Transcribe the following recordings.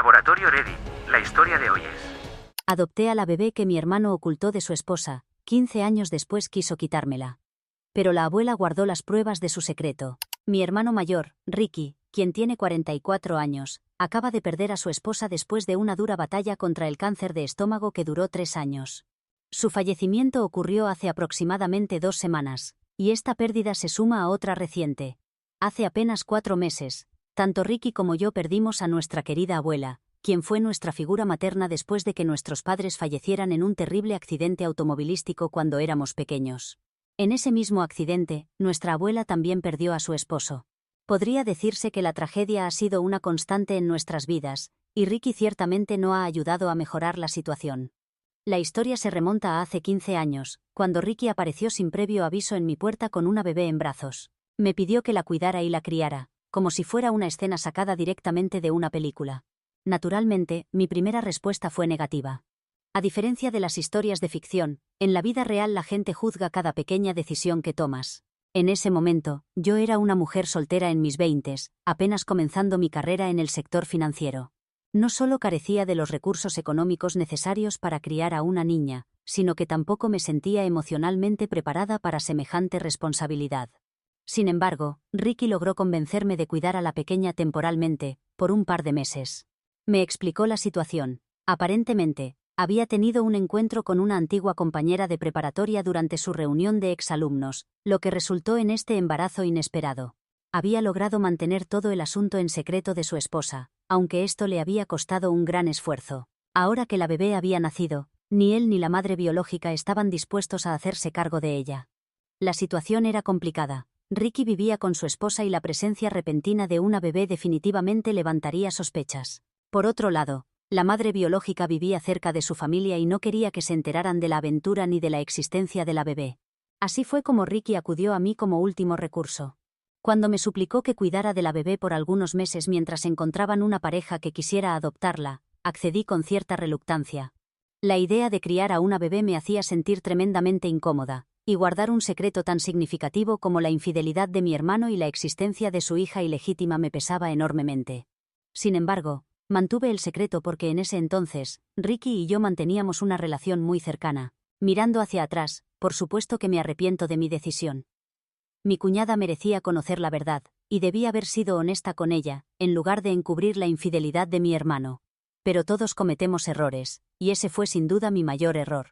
Laboratorio Ready, la historia de hoy es... Adopté a la bebé que mi hermano ocultó de su esposa, 15 años después quiso quitármela. Pero la abuela guardó las pruebas de su secreto. Mi hermano mayor, Ricky, quien tiene 44 años, acaba de perder a su esposa después de una dura batalla contra el cáncer de estómago que duró 3 años. Su fallecimiento ocurrió hace aproximadamente 2 semanas, y esta pérdida se suma a otra reciente. Hace apenas 4 meses, tanto Ricky como yo perdimos a nuestra querida abuela, quien fue nuestra figura materna después de que nuestros padres fallecieran en un terrible accidente automovilístico cuando éramos pequeños. En ese mismo accidente, nuestra abuela también perdió a su esposo. Podría decirse que la tragedia ha sido una constante en nuestras vidas, y Ricky ciertamente no ha ayudado a mejorar la situación. La historia se remonta a hace 15 años, cuando Ricky apareció sin previo aviso en mi puerta con una bebé en brazos. Me pidió que la cuidara y la criara, como si fuera una escena sacada directamente de una película. Naturalmente, mi primera respuesta fue negativa. A diferencia de las historias de ficción, en la vida real la gente juzga cada pequeña decisión que tomas. En ese momento, yo era una mujer soltera en mis 20s, apenas comenzando mi carrera en el sector financiero. No solo carecía de los recursos económicos necesarios para criar a una niña, sino que tampoco me sentía emocionalmente preparada para semejante responsabilidad. Sin embargo, Ricky logró convencerme de cuidar a la pequeña temporalmente, por un par de meses. Me explicó la situación. Aparentemente, había tenido un encuentro con una antigua compañera de preparatoria durante su reunión de exalumnos, lo que resultó en este embarazo inesperado. Había logrado mantener todo el asunto en secreto de su esposa, aunque esto le había costado un gran esfuerzo. Ahora que la bebé había nacido, ni él ni la madre biológica estaban dispuestos a hacerse cargo de ella. La situación era complicada. Ricky vivía con su esposa y la presencia repentina de una bebé definitivamente levantaría sospechas. Por otro lado, la madre biológica vivía cerca de su familia y no quería que se enteraran de la aventura ni de la existencia de la bebé. Así fue como Ricky acudió a mí como último recurso. Cuando me suplicó que cuidara de la bebé por algunos meses mientras encontraban una pareja que quisiera adoptarla, accedí con cierta reluctancia. La idea de criar a una bebé me hacía sentir tremendamente incómoda, y guardar un secreto tan significativo como la infidelidad de mi hermano y la existencia de su hija ilegítima me pesaba enormemente. Sin embargo, mantuve el secreto porque en ese entonces, Ricky y yo manteníamos una relación muy cercana. Mirando hacia atrás, por supuesto que me arrepiento de mi decisión. Mi cuñada merecía conocer la verdad, y debía haber sido honesta con ella, en lugar de encubrir la infidelidad de mi hermano. Pero todos cometemos errores, y ese fue sin duda mi mayor error.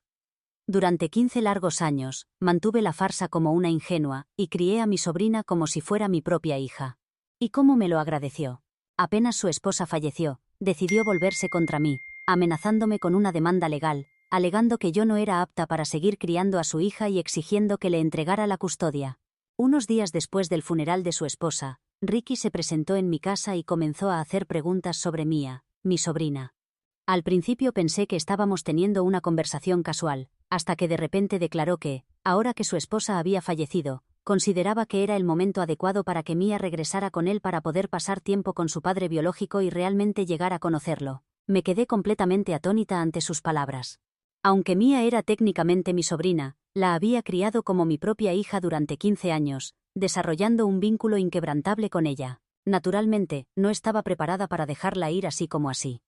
Durante 15 largos años, mantuve la farsa como una ingenua, y crié a mi sobrina como si fuera mi propia hija. ¿Y cómo me lo agradeció? Apenas su esposa falleció, decidió volverse contra mí, amenazándome con una demanda legal, alegando que yo no era apta para seguir criando a su hija y exigiendo que le entregara la custodia. Unos días después del funeral de su esposa, Ricky se presentó en mi casa y comenzó a hacer preguntas sobre Mía, mi sobrina. Al principio pensé que estábamos teniendo una conversación casual, hasta que de repente declaró que, ahora que su esposa había fallecido, consideraba que era el momento adecuado para que Mía regresara con él para poder pasar tiempo con su padre biológico y realmente llegar a conocerlo. Me quedé completamente atónita ante sus palabras. Aunque Mía era técnicamente mi sobrina, la había criado como mi propia hija durante 15 años, desarrollando un vínculo inquebrantable con ella. Naturalmente, no estaba preparada para dejarla ir así como así.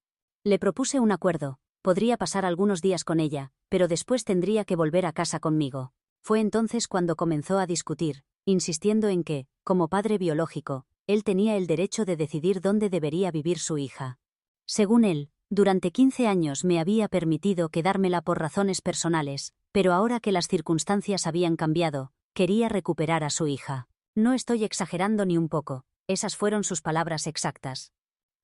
Le propuse un acuerdo. Podría pasar algunos días con ella, pero después tendría que volver a casa conmigo. Fue entonces cuando comenzó a discutir, insistiendo en que, como padre biológico, él tenía el derecho de decidir dónde debería vivir su hija. Según él, durante 15 años me había permitido quedármela por razones personales, pero ahora que las circunstancias habían cambiado, quería recuperar a su hija. No estoy exagerando ni un poco, esas fueron sus palabras exactas.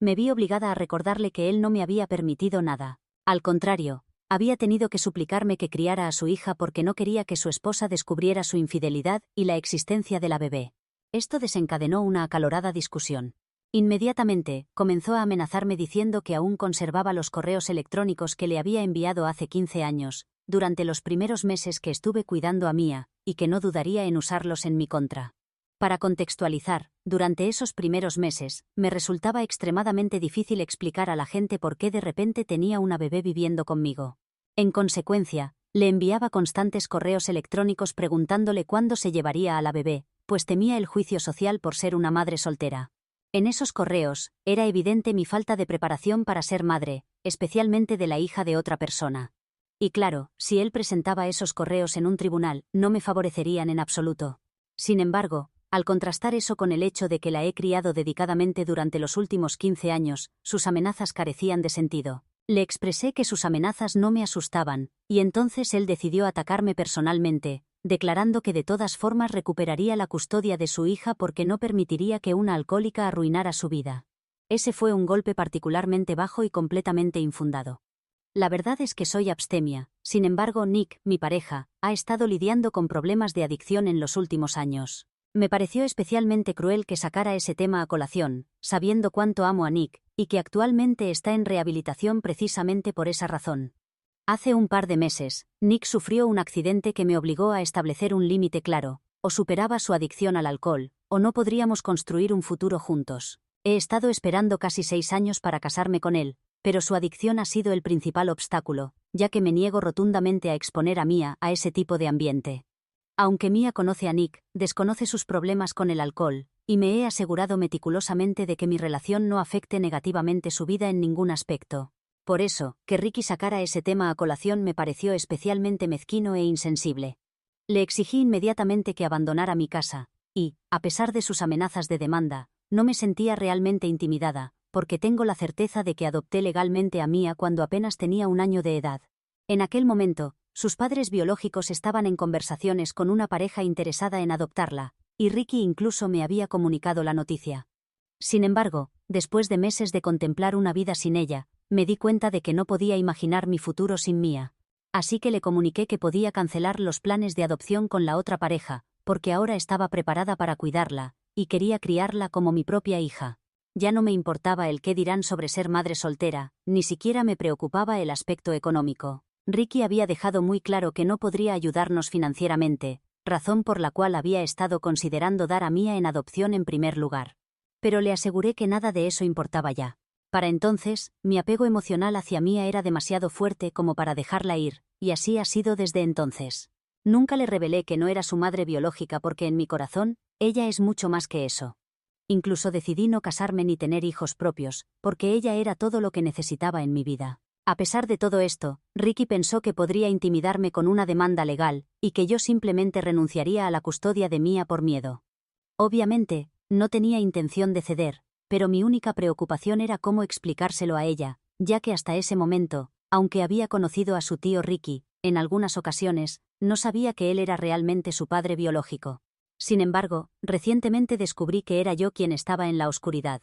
Me vi obligada a recordarle que él no me había permitido nada. Al contrario, había tenido que suplicarme que criara a su hija porque no quería que su esposa descubriera su infidelidad y la existencia de la bebé. Esto desencadenó una acalorada discusión. Inmediatamente, comenzó a amenazarme diciendo que aún conservaba los correos electrónicos que le había enviado hace 15 años, durante los primeros meses que estuve cuidando a Mía, y que no dudaría en usarlos en mi contra. Para contextualizar, durante esos primeros meses, me resultaba extremadamente difícil explicar a la gente por qué de repente tenía una bebé viviendo conmigo. En consecuencia, le enviaba constantes correos electrónicos preguntándole cuándo se llevaría a la bebé, pues temía el juicio social por ser una madre soltera. En esos correos, era evidente mi falta de preparación para ser madre, especialmente de la hija de otra persona. Y claro, si él presentaba esos correos en un tribunal, no me favorecerían en absoluto. Sin embargo, al contrastar eso con el hecho de que la he criado dedicadamente durante los últimos 15 años, sus amenazas carecían de sentido. Le expresé que sus amenazas no me asustaban, y entonces él decidió atacarme personalmente, declarando que de todas formas recuperaría la custodia de su hija porque no permitiría que una alcohólica arruinara su vida. Ese fue un golpe particularmente bajo y completamente infundado. La verdad es que soy abstemia, sin embargo Nick, mi pareja, ha estado lidiando con problemas de adicción en los últimos años. Me pareció especialmente cruel que sacara ese tema a colación, sabiendo cuánto amo a Nick, y que actualmente está en rehabilitación precisamente por esa razón. Hace un par de meses, Nick sufrió un accidente que me obligó a establecer un límite claro: o superaba su adicción al alcohol, o no podríamos construir un futuro juntos. He estado esperando casi 6 años para casarme con él, pero su adicción ha sido el principal obstáculo, ya que me niego rotundamente a exponer a Mia a ese tipo de ambiente. Aunque Mia conoce a Nick, desconoce sus problemas con el alcohol, y me he asegurado meticulosamente de que mi relación no afecte negativamente su vida en ningún aspecto. Por eso, que Ricky sacara ese tema a colación me pareció especialmente mezquino e insensible. Le exigí inmediatamente que abandonara mi casa, y, a pesar de sus amenazas de demanda, no me sentía realmente intimidada, porque tengo la certeza de que adopté legalmente a Mia cuando apenas tenía 1 año de edad. En aquel momento, sus padres biológicos estaban en conversaciones con una pareja interesada en adoptarla, y Ricky incluso me había comunicado la noticia. Sin embargo, después de meses de contemplar una vida sin ella, me di cuenta de que no podía imaginar mi futuro sin Mia. Así que le comuniqué que podía cancelar los planes de adopción con la otra pareja, porque ahora estaba preparada para cuidarla, y quería criarla como mi propia hija. Ya no me importaba el qué dirán sobre ser madre soltera, ni siquiera me preocupaba el aspecto económico. Ricky había dejado muy claro que no podría ayudarnos financieramente, razón por la cual había estado considerando dar a Mia en adopción en primer lugar. Pero le aseguré que nada de eso importaba ya. Para entonces, mi apego emocional hacia Mia era demasiado fuerte como para dejarla ir, y así ha sido desde entonces. Nunca le revelé que no era su madre biológica porque en mi corazón, ella es mucho más que eso. Incluso decidí no casarme ni tener hijos propios, porque ella era todo lo que necesitaba en mi vida. A pesar de todo esto, Ricky pensó que podría intimidarme con una demanda legal, y que yo simplemente renunciaría a la custodia de Mia por miedo. Obviamente, no tenía intención de ceder, pero mi única preocupación era cómo explicárselo a ella, ya que hasta ese momento, aunque había conocido a su tío Ricky, en algunas ocasiones, no sabía que él era realmente su padre biológico. Sin embargo, recientemente descubrí que era yo quien estaba en la oscuridad.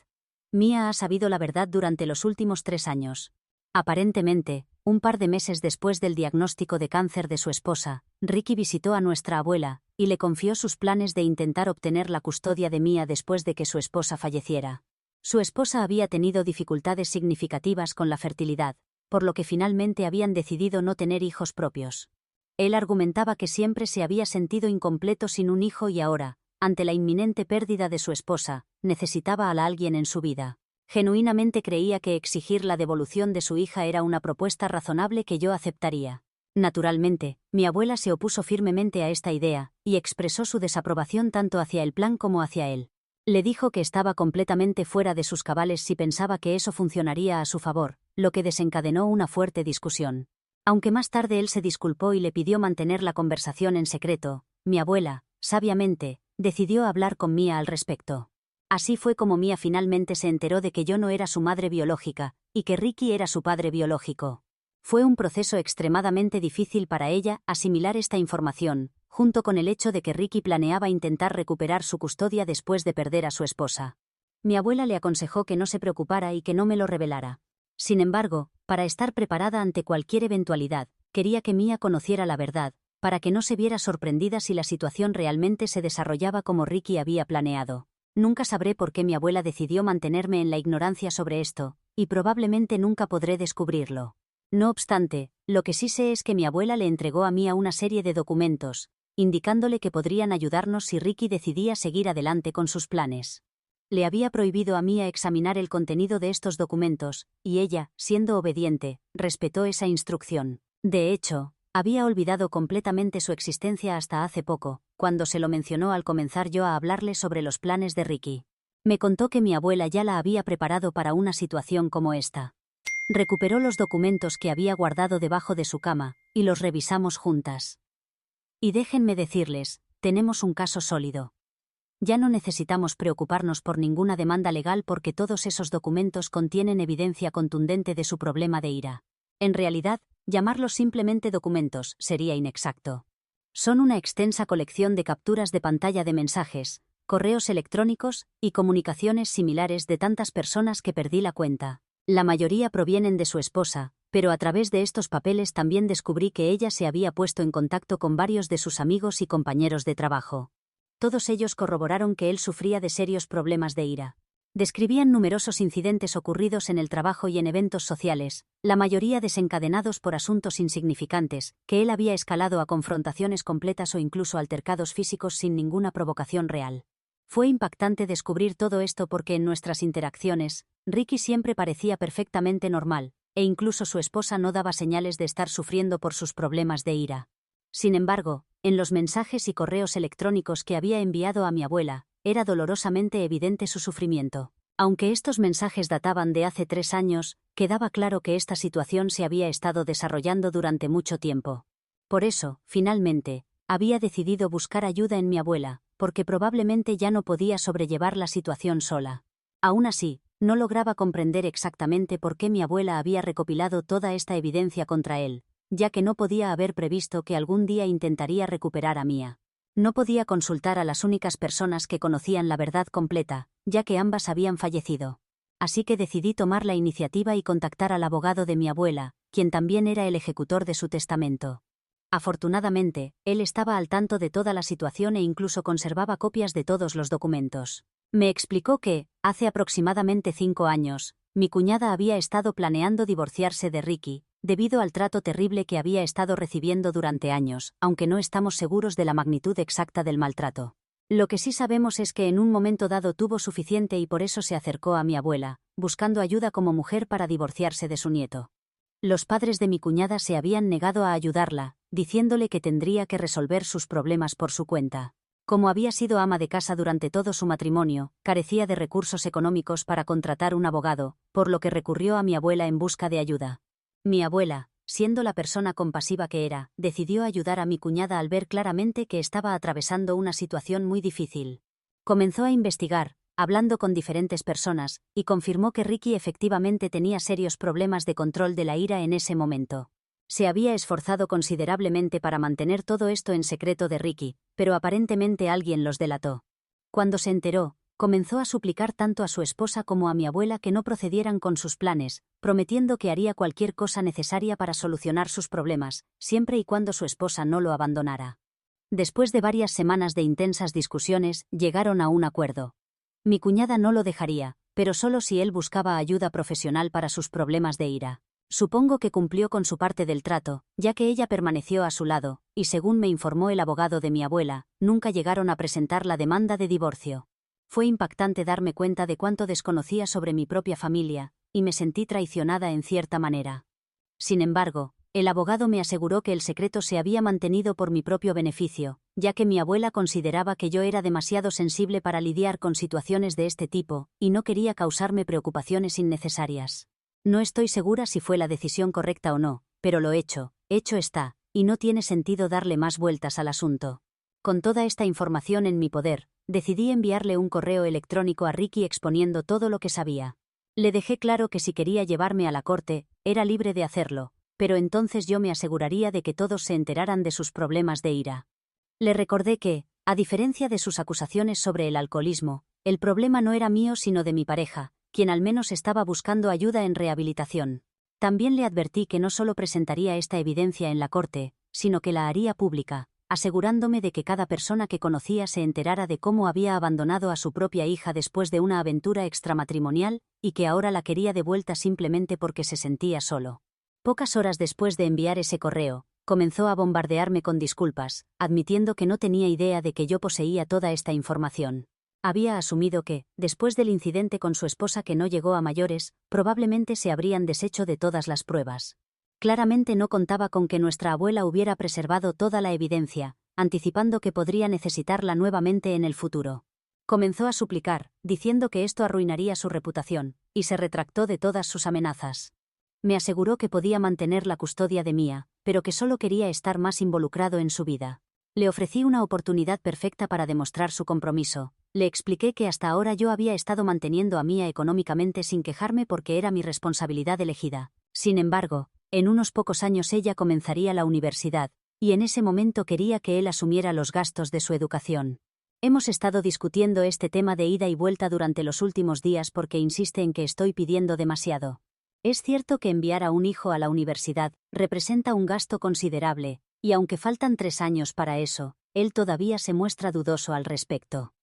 Mia ha sabido la verdad durante los últimos 3 años. Aparentemente, un par de meses después del diagnóstico de cáncer de su esposa, Ricky visitó a nuestra abuela, y le confió sus planes de intentar obtener la custodia de Mia después de que su esposa falleciera. Su esposa había tenido dificultades significativas con la fertilidad, por lo que finalmente habían decidido no tener hijos propios. Él argumentaba que siempre se había sentido incompleto sin un hijo y ahora, ante la inminente pérdida de su esposa, necesitaba a alguien en su vida. Genuinamente creía que exigir la devolución de su hija era una propuesta razonable que yo aceptaría. Naturalmente, mi abuela se opuso firmemente a esta idea, y expresó su desaprobación tanto hacia el plan como hacia él. Le dijo que estaba completamente fuera de sus cabales si pensaba que eso funcionaría a su favor, lo que desencadenó una fuerte discusión. Aunque más tarde él se disculpó y le pidió mantener la conversación en secreto, mi abuela, sabiamente, decidió hablar con Mia al respecto. Así fue como Mia finalmente se enteró de que yo no era su madre biológica, y que Ricky era su padre biológico. Fue un proceso extremadamente difícil para ella asimilar esta información, junto con el hecho de que Ricky planeaba intentar recuperar su custodia después de perder a su esposa. Mi abuela le aconsejó que no se preocupara y que no me lo revelara. Sin embargo, para estar preparada ante cualquier eventualidad, quería que Mia conociera la verdad, para que no se viera sorprendida si la situación realmente se desarrollaba como Ricky había planeado. Nunca sabré por qué mi abuela decidió mantenerme en la ignorancia sobre esto, y probablemente nunca podré descubrirlo. No obstante, lo que sí sé es que mi abuela le entregó a Mia una serie de documentos, indicándole que podrían ayudarnos si Ricky decidía seguir adelante con sus planes. Le había prohibido a Mia examinar el contenido de estos documentos, y ella, siendo obediente, respetó esa instrucción. De hecho, había olvidado completamente su existencia hasta hace poco, cuando se lo mencionó al comenzar yo a hablarle sobre los planes de Ricky. Me contó que mi abuela ya la había preparado para una situación como esta. Recuperó los documentos que había guardado debajo de su cama, y los revisamos juntas. Y déjenme decirles, tenemos un caso sólido. Ya no necesitamos preocuparnos por ninguna demanda legal porque todos esos documentos contienen evidencia contundente de su problema de ira. En realidad, llamarlos simplemente documentos sería inexacto. Son una extensa colección de capturas de pantalla de mensajes, correos electrónicos y comunicaciones similares de tantas personas que perdí la cuenta. La mayoría provienen de su esposa, pero a través de estos papeles también descubrí que ella se había puesto en contacto con varios de sus amigos y compañeros de trabajo. Todos ellos corroboraron que él sufría de serios problemas de ira. Describían numerosos incidentes ocurridos en el trabajo y en eventos sociales, la mayoría desencadenados por asuntos insignificantes, que él había escalado a confrontaciones completas o incluso altercados físicos sin ninguna provocación real. Fue impactante descubrir todo esto porque en nuestras interacciones, Ricky siempre parecía perfectamente normal, e incluso su esposa no daba señales de estar sufriendo por sus problemas de ira. Sin embargo, en los mensajes y correos electrónicos que había enviado a mi abuela, era dolorosamente evidente su sufrimiento. Aunque estos mensajes databan de hace 3 años, quedaba claro que esta situación se había estado desarrollando durante mucho tiempo. Por eso, finalmente, había decidido buscar ayuda en mi abuela, porque probablemente ya no podía sobrellevar la situación sola. Aún así, no lograba comprender exactamente por qué mi abuela había recopilado toda esta evidencia contra él, ya que no podía haber previsto que algún día intentaría recuperar a Mia. No podía consultar a las únicas personas que conocían la verdad completa, ya que ambas habían fallecido. Así que decidí tomar la iniciativa y contactar al abogado de mi abuela, quien también era el ejecutor de su testamento. Afortunadamente, él estaba al tanto de toda la situación e incluso conservaba copias de todos los documentos. Me explicó que, hace aproximadamente 5 años, mi cuñada había estado planeando divorciarse de Ricky, debido al trato terrible que había estado recibiendo durante años, aunque no estamos seguros de la magnitud exacta del maltrato. Lo que sí sabemos es que en un momento dado tuvo suficiente y por eso se acercó a mi abuela, buscando ayuda como mujer para divorciarse de su nieto. Los padres de mi cuñada se habían negado a ayudarla, diciéndole que tendría que resolver sus problemas por su cuenta. Como había sido ama de casa durante todo su matrimonio, carecía de recursos económicos para contratar un abogado, por lo que recurrió a mi abuela en busca de ayuda. Mi abuela, siendo la persona compasiva que era, decidió ayudar a mi cuñada al ver claramente que estaba atravesando una situación muy difícil. Comenzó a investigar, hablando con diferentes personas, y confirmó que Ricky efectivamente tenía serios problemas de control de la ira en ese momento. Se había esforzado considerablemente para mantener todo esto en secreto de Ricky, pero aparentemente alguien los delató. Cuando se enteró, comenzó a suplicar tanto a su esposa como a mi abuela que no procedieran con sus planes, prometiendo que haría cualquier cosa necesaria para solucionar sus problemas, siempre y cuando su esposa no lo abandonara. Después de varias semanas de intensas discusiones, llegaron a un acuerdo. Mi cuñada no lo dejaría, pero solo si él buscaba ayuda profesional para sus problemas de ira. Supongo que cumplió con su parte del trato, ya que ella permaneció a su lado, y según me informó el abogado de mi abuela, nunca llegaron a presentar la demanda de divorcio. Fue impactante darme cuenta de cuánto desconocía sobre mi propia familia, y me sentí traicionada en cierta manera. Sin embargo, el abogado me aseguró que el secreto se había mantenido por mi propio beneficio, ya que mi abuela consideraba que yo era demasiado sensible para lidiar con situaciones de este tipo, y no quería causarme preocupaciones innecesarias. No estoy segura si fue la decisión correcta o no, pero lo hecho está, y no tiene sentido darle más vueltas al asunto. Con toda esta información en mi poder, decidí enviarle un correo electrónico a Ricky exponiendo todo lo que sabía. Le dejé claro que si quería llevarme a la corte, era libre de hacerlo, pero entonces yo me aseguraría de que todos se enteraran de sus problemas de ira. Le recordé que, a diferencia de sus acusaciones sobre el alcoholismo, el problema no era mío sino de mi pareja, quien al menos estaba buscando ayuda en rehabilitación. También le advertí que no solo presentaría esta evidencia en la corte, sino que la haría pública, asegurándome de que cada persona que conocía se enterara de cómo había abandonado a su propia hija después de una aventura extramatrimonial, y que ahora la quería de vuelta simplemente porque se sentía solo. Pocas horas después de enviar ese correo, comenzó a bombardearme con disculpas, admitiendo que no tenía idea de que yo poseía toda esta información. Había asumido que, después del incidente con su esposa que no llegó a mayores, probablemente se habrían deshecho de todas las pruebas. Claramente no contaba con que nuestra abuela hubiera preservado toda la evidencia, anticipando que podría necesitarla nuevamente en el futuro. Comenzó a suplicar, diciendo que esto arruinaría su reputación, y se retractó de todas sus amenazas. Me aseguró que podía mantener la custodia de Mia, pero que solo quería estar más involucrado en su vida. Le ofrecí una oportunidad perfecta para demostrar su compromiso. Le expliqué que hasta ahora yo había estado manteniendo a Mia económicamente sin quejarme porque era mi responsabilidad elegida. Sin embargo, en unos pocos años ella comenzaría la universidad, y en ese momento quería que él asumiera los gastos de su educación. Hemos estado discutiendo este tema de ida y vuelta durante los últimos días porque insiste en que estoy pidiendo demasiado. Es cierto que enviar a un hijo a la universidad representa un gasto considerable, y aunque faltan 3 años para eso, él todavía se muestra dudoso al respecto.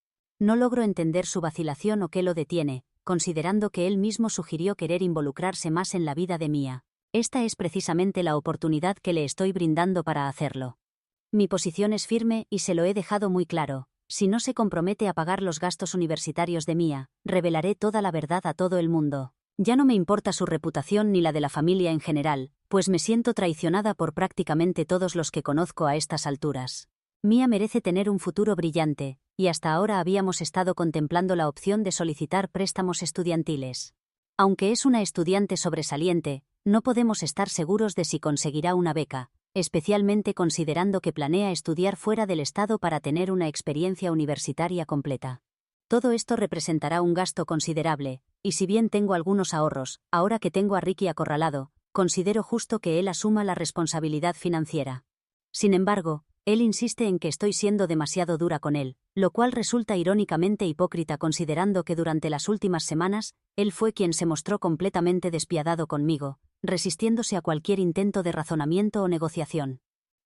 No logro entender su vacilación o qué lo detiene, considerando que él mismo sugirió querer involucrarse más en la vida de Mia. Esta es precisamente la oportunidad que le estoy brindando para hacerlo. Mi posición es firme y se lo he dejado muy claro. Si no se compromete a pagar los gastos universitarios de Mia, revelaré toda la verdad a todo el mundo. Ya no me importa su reputación ni la de la familia en general, pues me siento traicionada por prácticamente todos los que conozco a estas alturas. Mia merece tener un futuro brillante, y hasta ahora habíamos estado contemplando la opción de solicitar préstamos estudiantiles. Aunque es una estudiante sobresaliente, no podemos estar seguros de si conseguirá una beca, especialmente considerando que planea estudiar fuera del estado para tener una experiencia universitaria completa. Todo esto representará un gasto considerable, y si bien tengo algunos ahorros, ahora que tengo a Ricky acorralado, considero justo que él asuma la responsabilidad financiera. Sin embargo, él insiste en que estoy siendo demasiado dura con él, lo cual resulta irónicamente hipócrita considerando que durante las últimas semanas, él fue quien se mostró completamente despiadado conmigo, resistiéndose a cualquier intento de razonamiento o negociación.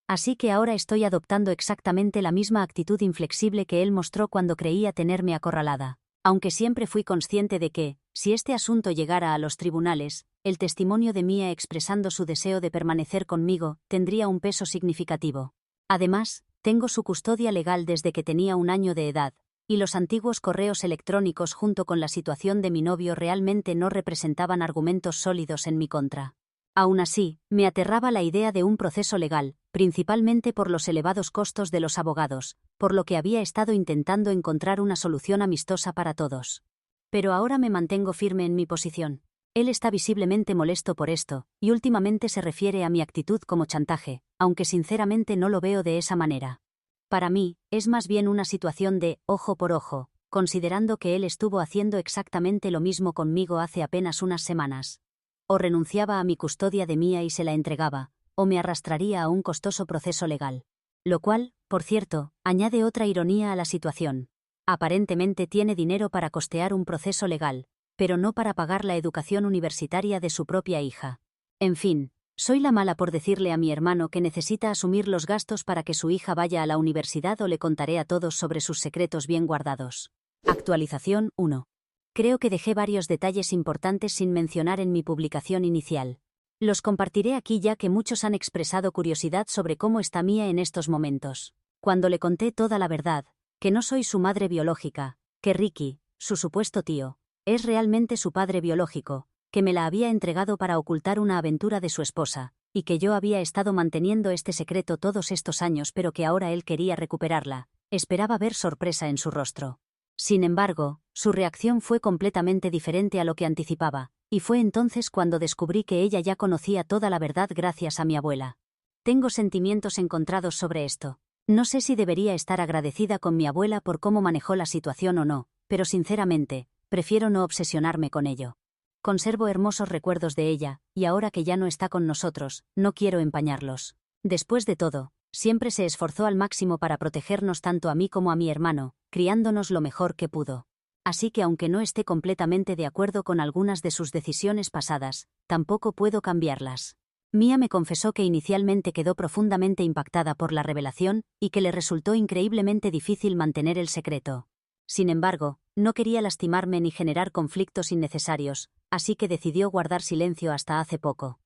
Así que ahora estoy adoptando exactamente la misma actitud inflexible que él mostró cuando creía tenerme acorralada, aunque siempre fui consciente de que, si este asunto llegara a los tribunales, el testimonio de Mia expresando su deseo de permanecer conmigo tendría un peso significativo. Además, tengo su custodia legal desde que tenía 1 año de edad, y los antiguos correos electrónicos junto con la situación de mi novio realmente no representaban argumentos sólidos en mi contra. Aún así, me aterraba la idea de un proceso legal, principalmente por los elevados costos de los abogados, por lo que había estado intentando encontrar una solución amistosa para todos. Pero ahora me mantengo firme en mi posición. Él está visiblemente molesto por esto, y últimamente se refiere a mi actitud como chantaje, aunque sinceramente no lo veo de esa manera. Para mí, es más bien una situación de ojo por ojo, considerando que él estuvo haciendo exactamente lo mismo conmigo hace apenas unas semanas. O renunciaba a mi custodia de Mia y se la entregaba, o me arrastraría a un costoso proceso legal. Lo cual, por cierto, añade otra ironía a la situación. Aparentemente tiene dinero para costear un proceso legal, pero no para pagar la educación universitaria de su propia hija. En fin, soy la mala por decirle a mi hermano que necesita asumir los gastos para que su hija vaya a la universidad o le contaré a todos sobre sus secretos bien guardados. Actualización 1. Creo que dejé varios detalles importantes sin mencionar en mi publicación inicial. Los compartiré aquí ya que muchos han expresado curiosidad sobre cómo está Mia en estos momentos. Cuando le conté toda la verdad, que no soy su madre biológica, que Ricky, su supuesto tío, es realmente su padre biológico, que me la había entregado para ocultar una aventura de su esposa, y que yo había estado manteniendo este secreto todos estos años pero que ahora él quería recuperarla, esperaba ver sorpresa en su rostro. Sin embargo, su reacción fue completamente diferente a lo que anticipaba, y fue entonces cuando descubrí que ella ya conocía toda la verdad gracias a mi abuela. Tengo sentimientos encontrados sobre esto. No sé si debería estar agradecida con mi abuela por cómo manejó la situación o no, pero sinceramente, prefiero no obsesionarme con ello. Conservo hermosos recuerdos de ella, y ahora que ya no está con nosotros, no quiero empañarlos. Después de todo, siempre se esforzó al máximo para protegernos tanto a mí como a mi hermano, criándonos lo mejor que pudo. Así que aunque no esté completamente de acuerdo con algunas de sus decisiones pasadas, tampoco puedo cambiarlas. Mia me confesó que inicialmente quedó profundamente impactada por la revelación y que le resultó increíblemente difícil mantener el secreto. Sin embargo, no quería lastimarme ni generar conflictos innecesarios, así que decidió guardar silencio hasta hace poco.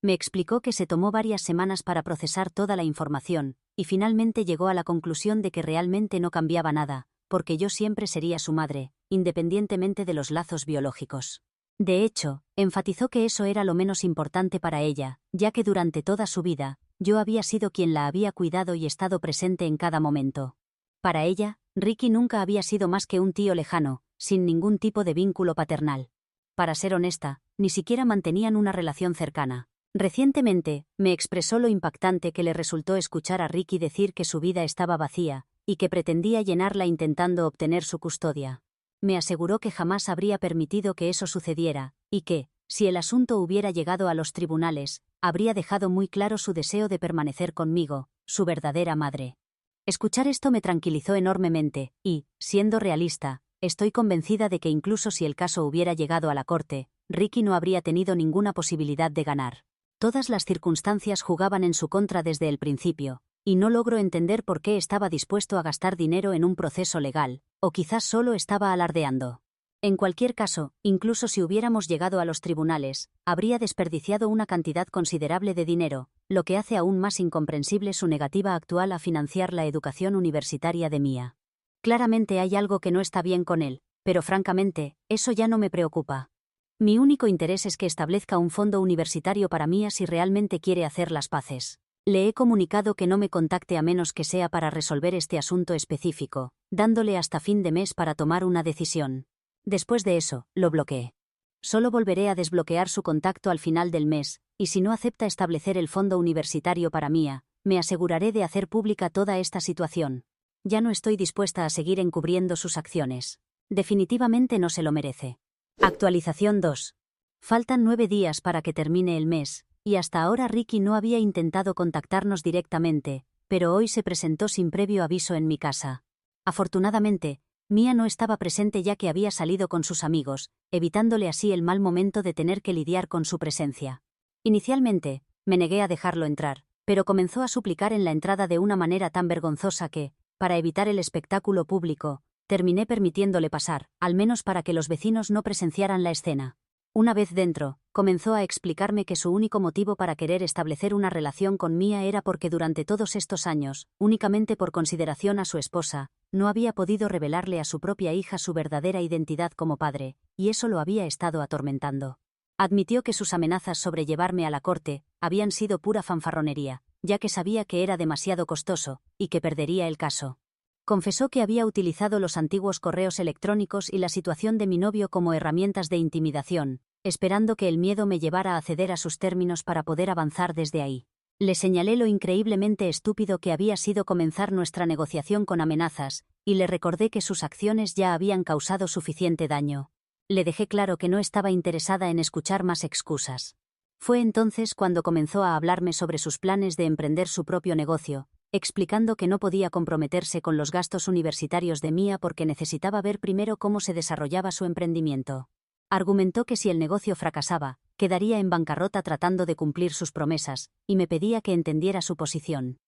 Me explicó que se tomó varias semanas para procesar toda la información, y finalmente llegó a la conclusión de que realmente no cambiaba nada, porque yo siempre sería su madre, independientemente de los lazos biológicos. De hecho, enfatizó que eso era lo menos importante para ella, ya que durante toda su vida, yo había sido quien la había cuidado y estado presente en cada momento. Para ella, Ricky nunca había sido más que un tío lejano, sin ningún tipo de vínculo paternal. Para ser honesta, ni siquiera mantenían una relación cercana. Recientemente, me expresó lo impactante que le resultó escuchar a Ricky decir que su vida estaba vacía, y que pretendía llenarla intentando obtener su custodia. Me aseguró que jamás habría permitido que eso sucediera, y que, si el asunto hubiera llegado a los tribunales, habría dejado muy claro su deseo de permanecer conmigo, su verdadera madre. Escuchar esto me tranquilizó enormemente, y, siendo realista, estoy convencida de que incluso si el caso hubiera llegado a la corte, Ricky no habría tenido ninguna posibilidad de ganar. Todas las circunstancias jugaban en su contra desde el principio, y no logro entender por qué estaba dispuesto a gastar dinero en un proceso legal, o quizás solo estaba alardeando. En cualquier caso, incluso si hubiéramos llegado a los tribunales, habría desperdiciado una cantidad considerable de dinero, lo que hace aún más incomprensible su negativa actual a financiar la educación universitaria de Mia. Claramente hay algo que no está bien con él, pero francamente, eso ya no me preocupa. Mi único interés es que establezca un fondo universitario para Mia si realmente quiere hacer las paces. Le he comunicado que no me contacte a menos que sea para resolver este asunto específico, dándole hasta fin de mes para tomar una decisión. Después de eso, lo bloqueé. Solo volveré a desbloquear su contacto al final del mes, y si no acepta establecer el fondo universitario para Mia, me aseguraré de hacer pública toda esta situación. Ya no estoy dispuesta a seguir encubriendo sus acciones. Definitivamente no se lo merece. Actualización 2. Faltan 9 días para que termine el mes, y hasta ahora Ricky no había intentado contactarnos directamente, pero hoy se presentó sin previo aviso en mi casa. Afortunadamente, Mia no estaba presente ya que había salido con sus amigos, evitándole así el mal momento de tener que lidiar con su presencia. Inicialmente, me negué a dejarlo entrar, pero comenzó a suplicar en la entrada de una manera tan vergonzosa que, para evitar el espectáculo público, terminé permitiéndole pasar, al menos para que los vecinos no presenciaran la escena. Una vez dentro, comenzó a explicarme que su único motivo para querer establecer una relación con Mia era porque durante todos estos años, únicamente por consideración a su esposa, no había podido revelarle a su propia hija su verdadera identidad como padre, y eso lo había estado atormentando. Admitió que sus amenazas sobre llevarme a la corte habían sido pura fanfarronería, ya que sabía que era demasiado costoso, y que perdería el caso. Confesó que había utilizado los antiguos correos electrónicos y la situación de mi novio como herramientas de intimidación, esperando que el miedo me llevara a ceder a sus términos para poder avanzar desde ahí. Le señalé lo increíblemente estúpido que había sido comenzar nuestra negociación con amenazas, y le recordé que sus acciones ya habían causado suficiente daño. Le dejé claro que no estaba interesada en escuchar más excusas. Fue entonces cuando comenzó a hablarme sobre sus planes de emprender su propio negocio, explicando que no podía comprometerse con los gastos universitarios de Mia porque necesitaba ver primero cómo se desarrollaba su emprendimiento. Argumentó que si el negocio fracasaba, quedaría en bancarrota tratando de cumplir sus promesas, y me pedía que entendiera su posición.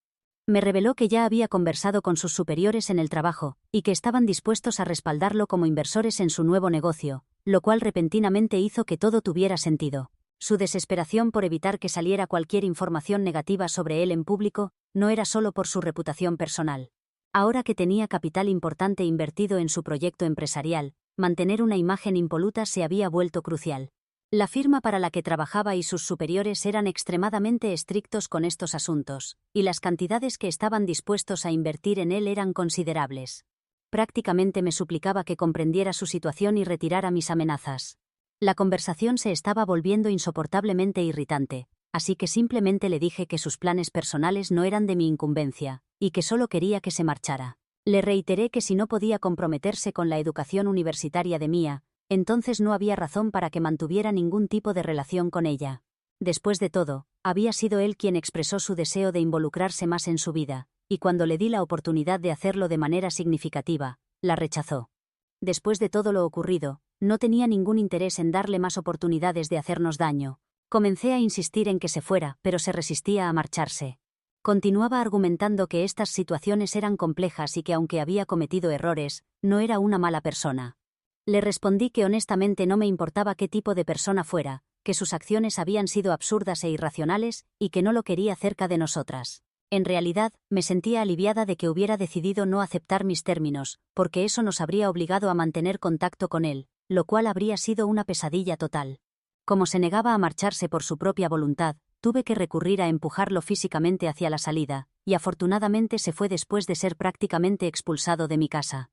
Me reveló que ya había conversado con sus superiores en el trabajo, y que estaban dispuestos a respaldarlo como inversores en su nuevo negocio, lo cual repentinamente hizo que todo tuviera sentido. Su desesperación por evitar que saliera cualquier información negativa sobre él en público no era solo por su reputación personal. Ahora que tenía capital importante invertido en su proyecto empresarial, mantener una imagen impoluta se había vuelto crucial. La firma para la que trabajaba y sus superiores eran extremadamente estrictos con estos asuntos, y las cantidades que estaban dispuestos a invertir en él eran considerables. Prácticamente me suplicaba que comprendiera su situación y retirara mis amenazas. La conversación se estaba volviendo insoportablemente irritante, así que simplemente le dije que sus planes personales no eran de mi incumbencia, y que solo quería que se marchara. Le reiteré que si no podía comprometerse con la educación universitaria de Mia, entonces no había razón para que mantuviera ningún tipo de relación con ella. Después de todo, había sido él quien expresó su deseo de involucrarse más en su vida, y cuando le di la oportunidad de hacerlo de manera significativa, la rechazó. Después de todo lo ocurrido, no tenía ningún interés en darle más oportunidades de hacernos daño. Comencé a insistir en que se fuera, pero se resistía a marcharse. Continuaba argumentando que estas situaciones eran complejas y que aunque había cometido errores, no era una mala persona. Le respondí que honestamente no me importaba qué tipo de persona fuera, que sus acciones habían sido absurdas e irracionales y que no lo quería cerca de nosotras. En realidad, me sentía aliviada de que hubiera decidido no aceptar mis términos, porque eso nos habría obligado a mantener contacto con él, lo cual habría sido una pesadilla total. Como se negaba a marcharse por su propia voluntad, tuve que recurrir a empujarlo físicamente hacia la salida, y afortunadamente se fue después de ser prácticamente expulsado de mi casa.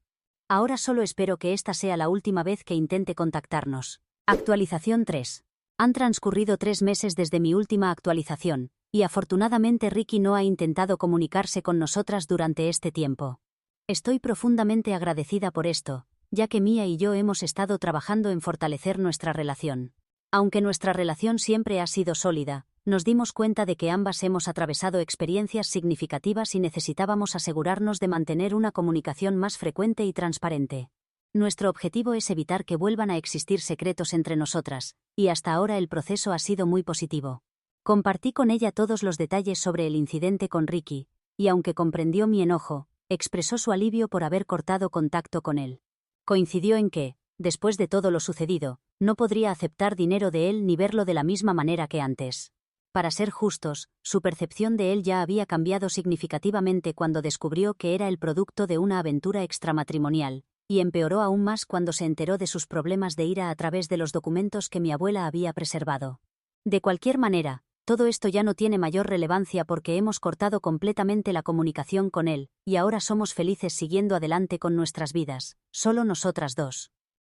Ahora solo espero que esta sea la última vez que intente contactarnos. Actualización 3. Han transcurrido 3 meses desde mi última actualización, y afortunadamente Ricky no ha intentado comunicarse con nosotras durante este tiempo. Estoy profundamente agradecida por esto, ya que Mia y yo hemos estado trabajando en fortalecer nuestra relación. Aunque nuestra relación siempre ha sido sólida, nos dimos cuenta de que ambas hemos atravesado experiencias significativas y necesitábamos asegurarnos de mantener una comunicación más frecuente y transparente. Nuestro objetivo es evitar que vuelvan a existir secretos entre nosotras, y hasta ahora el proceso ha sido muy positivo. Compartí con ella todos los detalles sobre el incidente con Ricky, y aunque comprendió mi enojo, expresó su alivio por haber cortado contacto con él. Coincidió en que, después de todo lo sucedido, no podría aceptar dinero de él ni verlo de la misma manera que antes. Para ser justos, su percepción de él ya había cambiado significativamente cuando descubrió que era el producto de una aventura extramatrimonial, y empeoró aún más cuando se enteró de sus problemas de ira a través de los documentos que mi abuela había preservado. De cualquier manera, todo esto ya no tiene mayor relevancia porque hemos cortado completamente la comunicación con él, y ahora somos felices siguiendo adelante con nuestras vidas, solo nosotras dos.